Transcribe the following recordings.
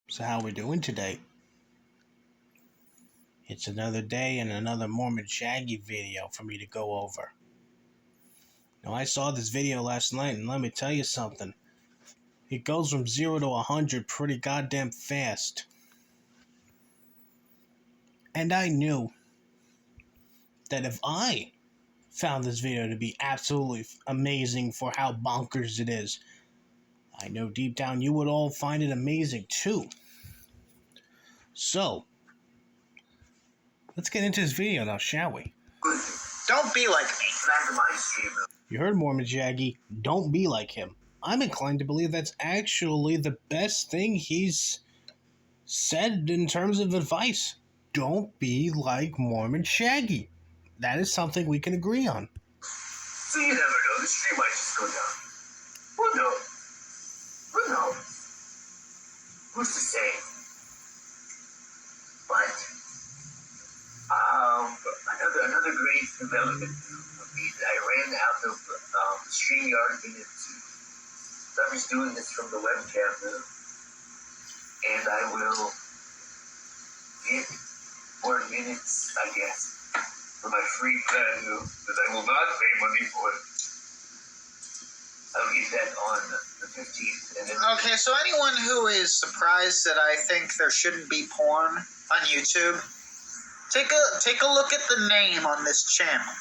So how we doing today? It's another day and another Mormon Shaggy video for me to go over. Now I saw this video last night and let me tell you something. It goes from 0 to 100 pretty goddamn fast. And I knew that if I found this video to be absolutely amazing for how bonkers it is, I know deep down you would all find it amazing too. So, let's get into this video now, shall we? Don't be like me. You heard Mormon Shaggy. Don't be like him. I'm inclined to believe that's actually the best thing he's said in terms of advice. Don't be like Mormon Shaggy. That is something we can agree on. So you never know. This tree might just go down. Who knows? Who knows? Who's to say? But another great development would be that I ran out of the StreamYard minutes. So I'm just doing this from the webcam now. And I will get more minutes, I guess, for my free plan that I will not pay money for. I'll get that on the 15th. And then Okay, so anyone who is surprised that I think there shouldn't be porn on YouTube, take a look at the name on this channel.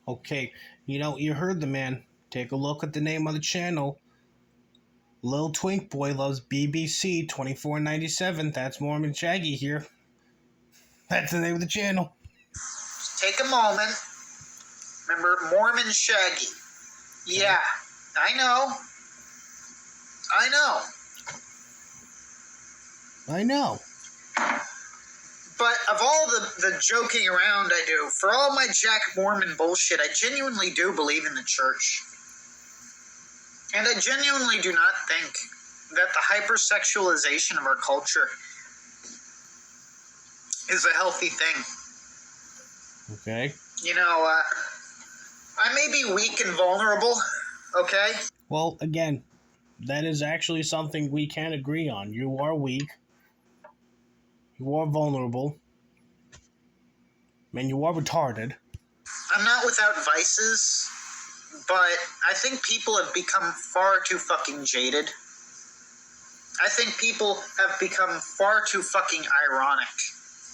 Okay, you heard the man. Take a look at the name of the channel. Lil Twink Boy loves BBC 2497. That's Mormon Shaggy here. That's the name of the channel. Just take a moment. Remember, Mormon Shaggy. Yeah, I know. But of all the joking around I do, for all my Jack Mormon bullshit, I genuinely do believe in the church. And I genuinely do not think that the hypersexualization of our culture is a healthy thing. Okay. I may be weak and vulnerable, okay? Well, again, that is actually something we can agree on. You are weak. You are vulnerable. And you are retarded. I'm not without vices, but I think people have become far too fucking jaded. I think people have become far too fucking ironic.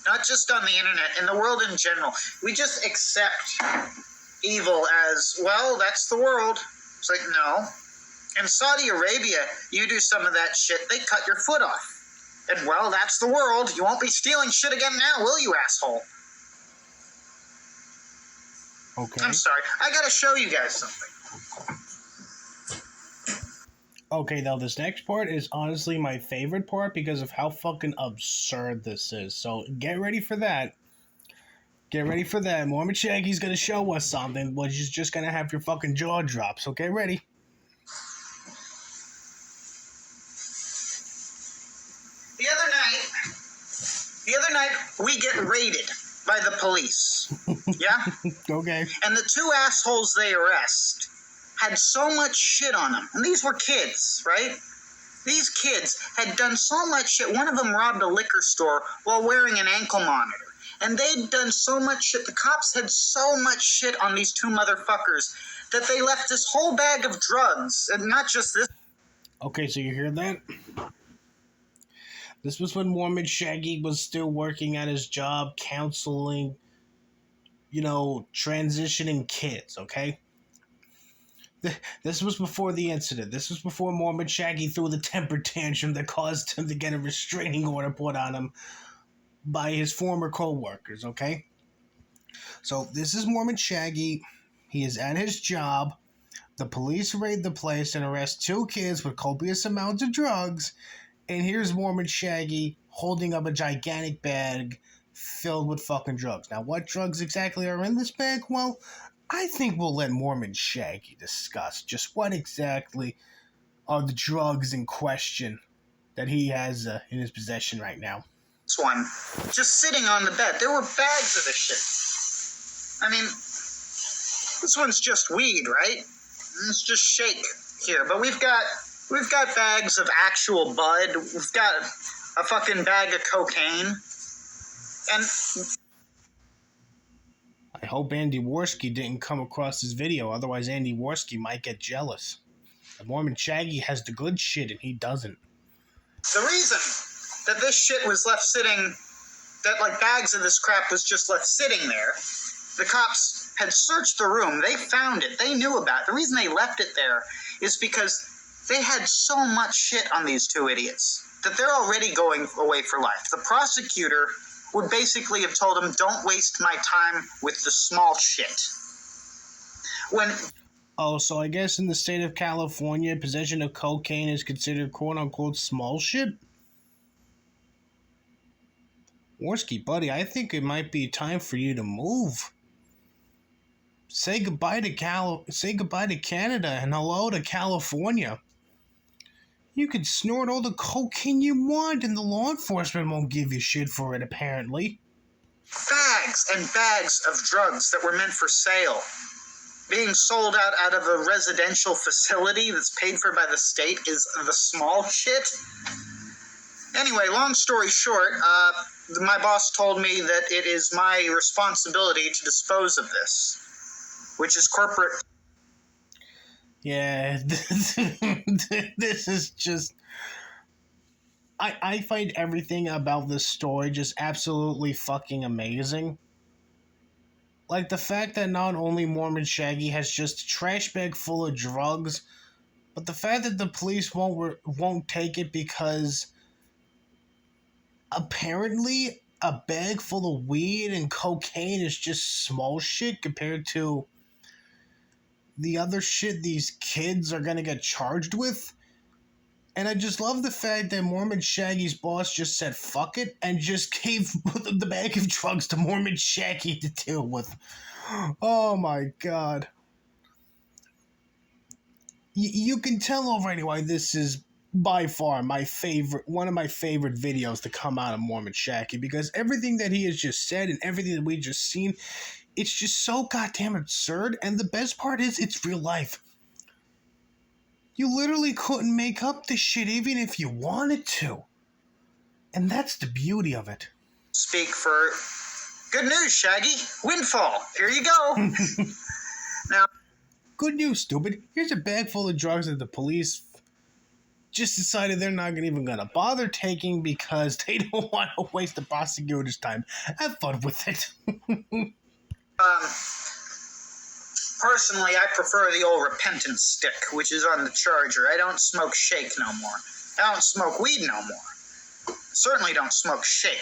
Not just on the internet, in the world in general. We just accept evil as, well, that's the world. It's like, no. In Saudi Arabia, you do some of that shit, they cut your foot off. And, well, that's the world. You won't be stealing shit again now, will you, asshole? Okay. I'm sorry. I gotta show you guys something. Okay, now this next part is honestly my favorite part because of how fucking absurd this is. So get ready for that. Get ready for that. Mormon Shaggy's gonna show us something, which is just gonna have your fucking jaw drop. So get ready. The other night, we get raided by the police. Yeah? Okay. And the two assholes they arrest had so much shit on them. And these were kids, right? These kids had done so much shit. One of them robbed a liquor store while wearing an ankle monitor. And they'd done so much shit. The cops had so much shit on these two motherfuckers that they left this whole bag of drugs. And not just this. Okay, so you hear that? This was when Mormon Shaggy was still working at his job, counseling, transitioning kids, okay? This was before the incident. This was before Mormon Shaggy threw the temper tantrum that caused him to get a restraining order put on him by his former co-workers, okay? So this is Mormon Shaggy. He is at his job. The police raid the place and arrest two kids with copious amounts of drugs. And here's Mormon Shaggy holding up a gigantic bag filled with fucking drugs. Now, what drugs exactly are in this bag? Well, I think we'll let Mormon Shaggy discuss just what exactly are the drugs in question that he has in his possession right now. This one, just sitting on the bed. There were bags of this shit. I mean, this one's just weed, right? It's just shake here. But we've got We've got bags of actual bud. We've got a fucking bag of cocaine. And I hope Andy Worski didn't come across this video, otherwise Andy Worski might get jealous. The Mormon Shaggy has the good shit and he doesn't. the reason that this shit was left sitting, that like bags of this crap was just left sitting there, the cops had searched the room, they found it, they knew about it. The reason they left it there is because they had so much shit on these two idiots that they're already going away for life. The prosecutor would basically have told them, don't waste my time with the small shit. Oh, so I guess in the state of California, possession of cocaine is considered quote-unquote small shit? Worski, buddy, I think it might be time for you to move. Say goodbye to Canada and hello to California. You can snort all the cocaine you want and the law enforcement won't give you shit for it, apparently. Bags and bags of drugs that were meant for sale being sold out of a residential facility that's paid for by the state is the small shit. Anyway, long story short, my boss told me that it is my responsibility to dispose of this, which is corporate. Yeah, this is just... I find everything about this story just absolutely fucking amazing. Like the fact that not only Mormon Shaggy has just a trash bag full of drugs, but the fact that the police won't take it because apparently a bag full of weed and cocaine is just small shit compared to the other shit these kids are gonna get charged with. And I just love the fact that Mormon Shaggy's boss just said fuck it and just gave the bag of drugs to Mormon Shaggy to deal with. Oh my god. You can tell already why this is by far one of my favorite videos to come out of Mormon Shaggy, because everything that he has just said and everything that we just seen, it's just so goddamn absurd, and the best part is it's real life. You literally couldn't make up this shit even if you wanted to. And that's the beauty of it. Speak for good news, Shaggy. Windfall. Here you go. Now, good news, stupid. Here's a bag full of drugs that the police just decided they're not even gonna bother taking because they don't want to waste the prosecutor's time. Have fun with it. Personally, I prefer the old repentance stick, which is on the charger. I don't smoke shake no more. I don't smoke weed no more. Certainly don't smoke shake.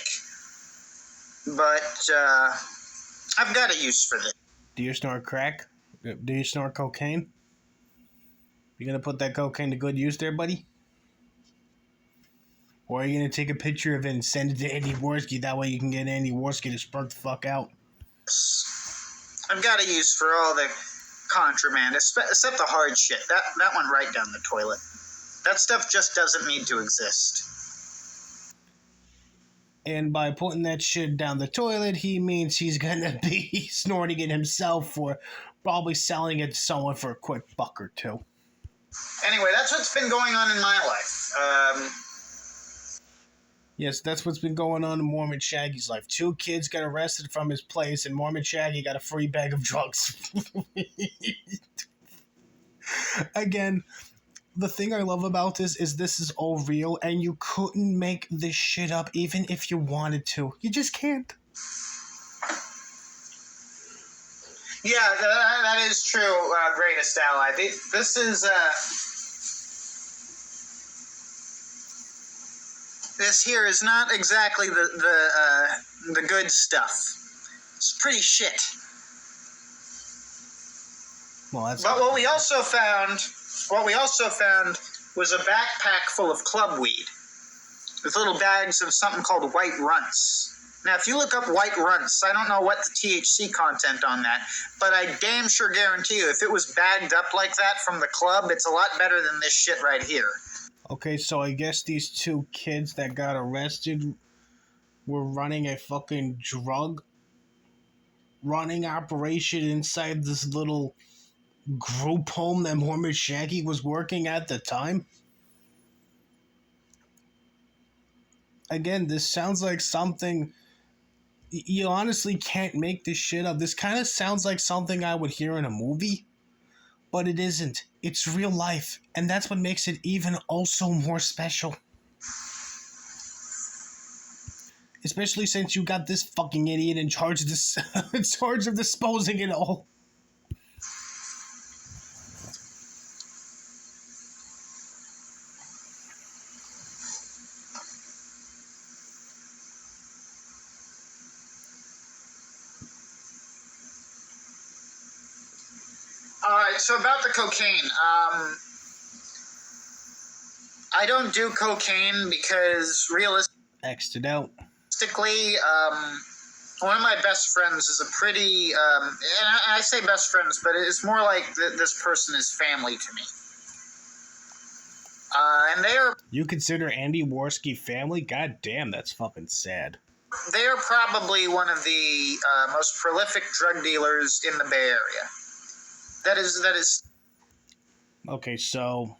But, I've got a use for this. Do you snort crack? Do you snort cocaine? You gonna put that cocaine to good use there, buddy? Or are you gonna take a picture of it and send it to Andy Worski? That way you can get Andy Worski to spurt the fuck out. I've got a use for all the contraband, except the hard shit. That went right down the toilet. That stuff just doesn't need to exist. And by putting that shit down the toilet, he means he's gonna be snorting it himself or probably selling it to someone for a quick buck or two. Anyway, that's what's been going on in my life. Yes, that's what's been going on in Mormon Shaggy's life. 2 kids got arrested from his place, and Mormon Shaggy got a free bag of drugs. Again, the thing I love about this is all real, and you couldn't make this shit up even if you wanted to. You just can't. Yeah, that is true, greatest ally. This is, this here is not exactly the good stuff. It's pretty shit. Well, that's. But what we also found was a backpack full of club weed with little bags of something called white runts. Now, if you look up white runts, I don't know what the THC content on that, but I damn sure guarantee you, if it was bagged up like that from the club, it's a lot better than this shit right here. Okay, so I guess these 2 kids that got arrested were running a fucking drug running operation inside this little group home that Mormon Shaggy was working at the time. again, this sounds like something. You honestly can't make this shit up. This kind of sounds like something I would hear in a movie, but it isn't. It's real life, and that's what makes it even also more special. Especially since you got this fucking idiot in charge of this, in charge of disposing it all. Alright, so about the cocaine. I don't do cocaine because X'd it out. realistically, one of my best friends is a pretty, and I say best friends, but it's more like this person is family to me. And You consider Andy Worski family? God damn, that's fucking sad. they are probably one of the most prolific drug dealers in the Bay Area. That is. Okay, so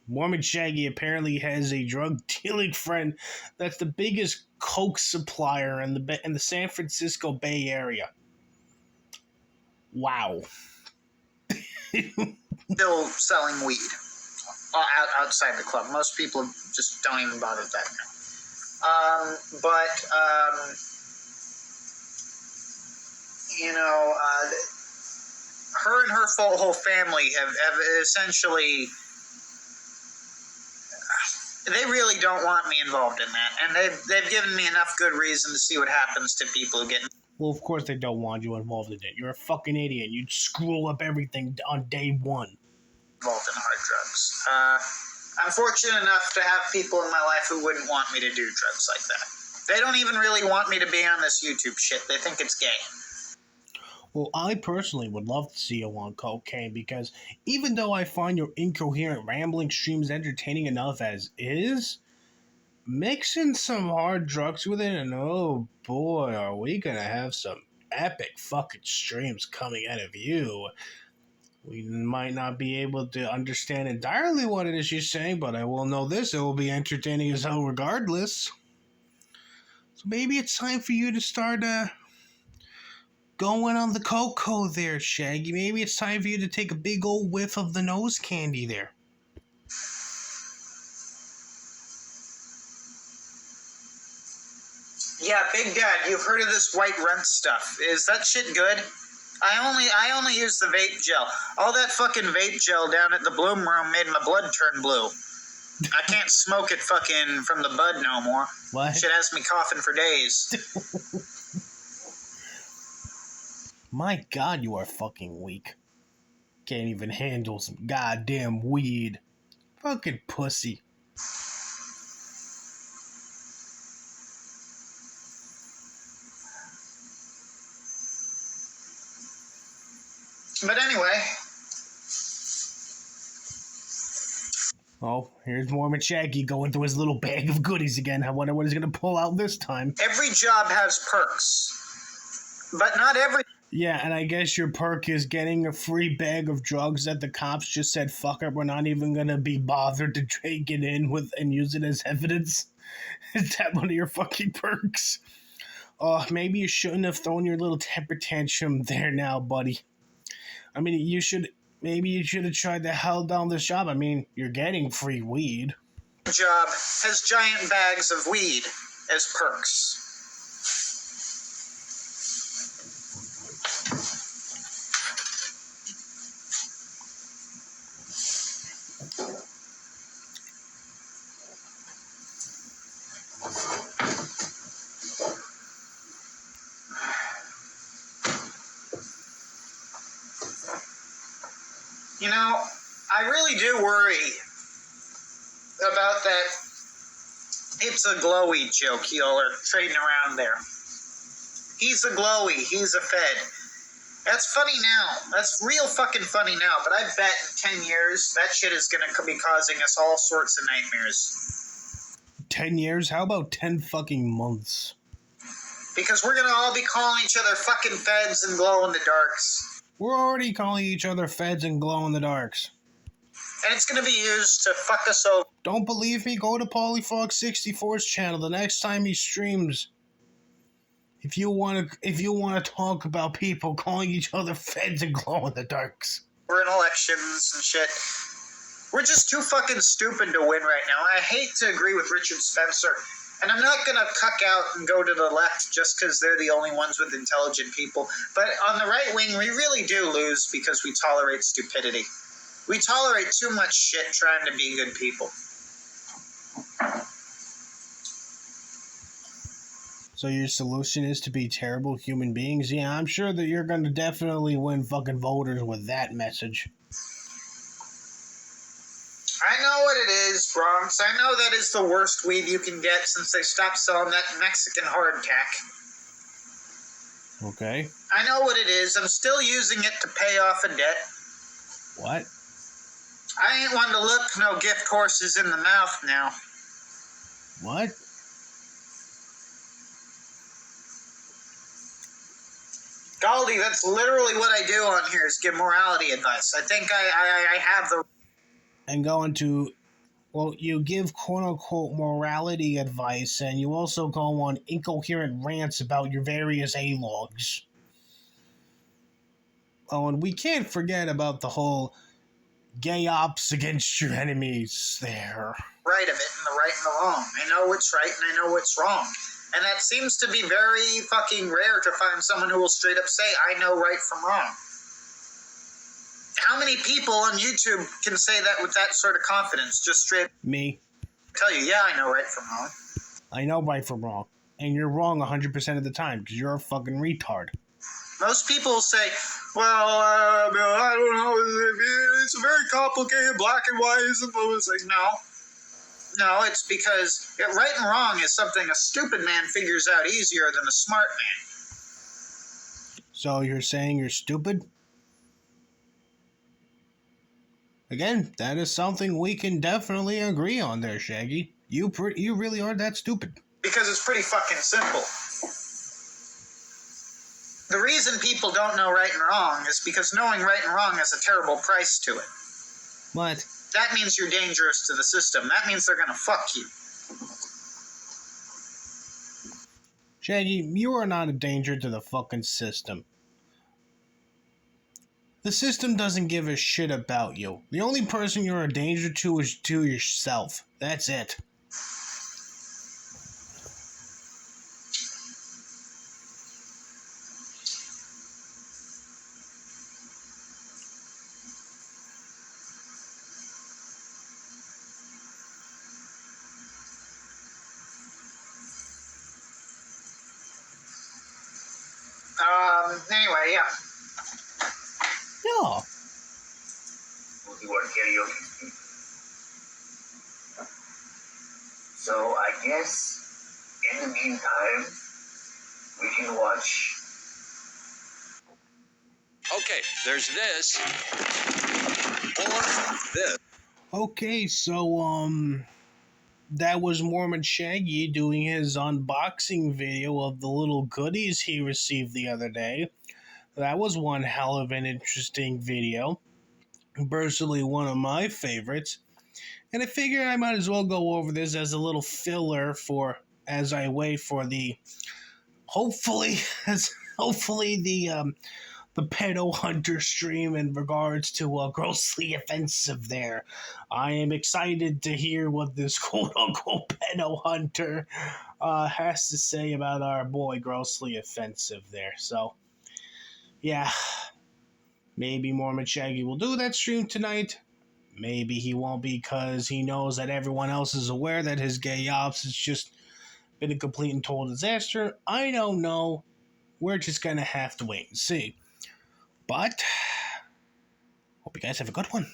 Mormon Shaggy apparently has a drug dealing friend that's the biggest coke supplier in the San Francisco Bay Area. Wow. Still selling weed outside the club. Most people just don't even bother with that now. Her and her whole family have essentially. They really don't want me involved in that, and they've given me enough good reason to see what happens to people who get Well, of course they don't want you involved in it. You're a fucking idiot. You'd screw up everything on day one. involved in hard drugs. I'm fortunate enough to have people in my life who wouldn't want me to do drugs like that. They don't even really want me to be on this YouTube shit. They think it's gay. Well, I personally would love to see you on cocaine because even though I find your incoherent rambling streams entertaining enough as is, mixing some hard drugs with it, and oh boy, are we gonna have some epic fucking streams coming out of you. We might not be able to understand entirely what it is you're saying, but I will know this, it will be entertaining as hell regardless. So maybe it's time for you to start, going on the cocoa there, Shaggy. Maybe it's time for you to take a big old whiff of the nose candy there. Yeah, Big Dad, you've heard of this white rent stuff. Is that shit good? I only use the vape gel. All that fucking vape gel down at the Bloom Room made my blood turn blue. I can't smoke it fucking from the bud no more. What? Shit has me coughing for days. My god, you are fucking weak. Can't even handle some goddamn weed. Fucking pussy. But anyway, Oh, here's Mormon Shaggy going through his little bag of goodies again. I wonder what he's gonna pull out this time. every job has perks. But not every Yeah, and I guess your perk is getting a free bag of drugs that the cops just said, fuck it, we're not even gonna be bothered to take it in with and use it as evidence. Is that one of your fucking perks? Oh, maybe you shouldn't have thrown your little temper tantrum there now, buddy. I mean, maybe you should have tried to held down this job. I mean, you're getting free weed. job has giant bags of weed as perks. You know, I really do worry about that it's a glowy joke y'all are trading around there. He's a glowy, he's a fed. That's funny now. That's real fucking funny now, but I bet in 10 years that shit is gonna be causing us all sorts of nightmares. 10 years? How about 10 fucking months? Because we're gonna all be calling each other fucking feds and glow in the darks. We're already calling each other feds and glow in the darks. And it's gonna be used to fuck us over. Don't believe me? Go to Polyfrog64's channel the next time he streams. If you want to talk about people calling each other feds and glow in the darks. We're in elections and shit. We're just too fucking stupid to win right now. I hate to agree with Richard Spencer, and I'm not gonna cuck out and go to the left just because they're the only ones with intelligent people. But on the right wing, we really do lose because we tolerate stupidity. We tolerate too much shit trying to be good people. So your solution is to be terrible human beings? Yeah, I'm sure that you're going to definitely win fucking voters with that message. I know what it is, Bronx. I know that is the worst weed you can get since they stopped selling that Mexican hardtack. Okay. I know what it is. I'm still using it to pay off a debt. What? I ain't one to look no gift horses in the mouth now. What? Galdi, that's literally what I do on here is give morality advice. I think I have the... And go into... Well, you give quote-unquote morality advice, and you also go on incoherent rants about your various A-logs. Oh, and we can't forget about the whole gay ops against your enemies there. Right of it and the right and the wrong. I know what's right and I know what's wrong. And that seems to be very fucking rare to find someone who will straight up say, I know right from wrong. How many people on YouTube can say that with that sort of confidence? Just straight Me. tell you, yeah, I know right from wrong. I know right from wrong. And you're wrong 100% of the time, because you're a fucking retard. Most people will say, well, I don't know, it's very complicated, black and white isn't it's like, no, it's because right and wrong is something a stupid man figures out easier than a smart man. So you're saying you're stupid? Again, that is something we can definitely agree on there, Shaggy. You really are that stupid. Because it's pretty fucking simple. The reason people don't know right and wrong is because knowing right and wrong has a terrible price to it. What? That means you're dangerous to the system. That means they're gonna fuck you. Shaggy, you are not a danger to the fucking system. The system doesn't give a shit about you. The only person you're a danger to is to yourself. That's it. Anyway, yeah. Yeah. We'll do our karaoke. So I guess in the meantime, we can watch. Okay, there's this. Or this. Okay, so, that was Mormon Shaggy doing his unboxing video of the little goodies he received the other day. That was one hell of an interesting video. Personally, one of my favorites. And I figure I might as well go over this as a little filler as I wait for the hopefully the pedo hunter stream in regards to grossly offensive there. I am excited to hear what this quote-unquote pedo hunter has to say about our boy grossly offensive there. So, yeah, maybe Mormon Shaggy will do that stream tonight. Maybe he won't because he knows that everyone else is aware that his gay ops has just been a complete and total disaster. I don't know. We're just going to have to wait and see. But, hope you guys have a good one.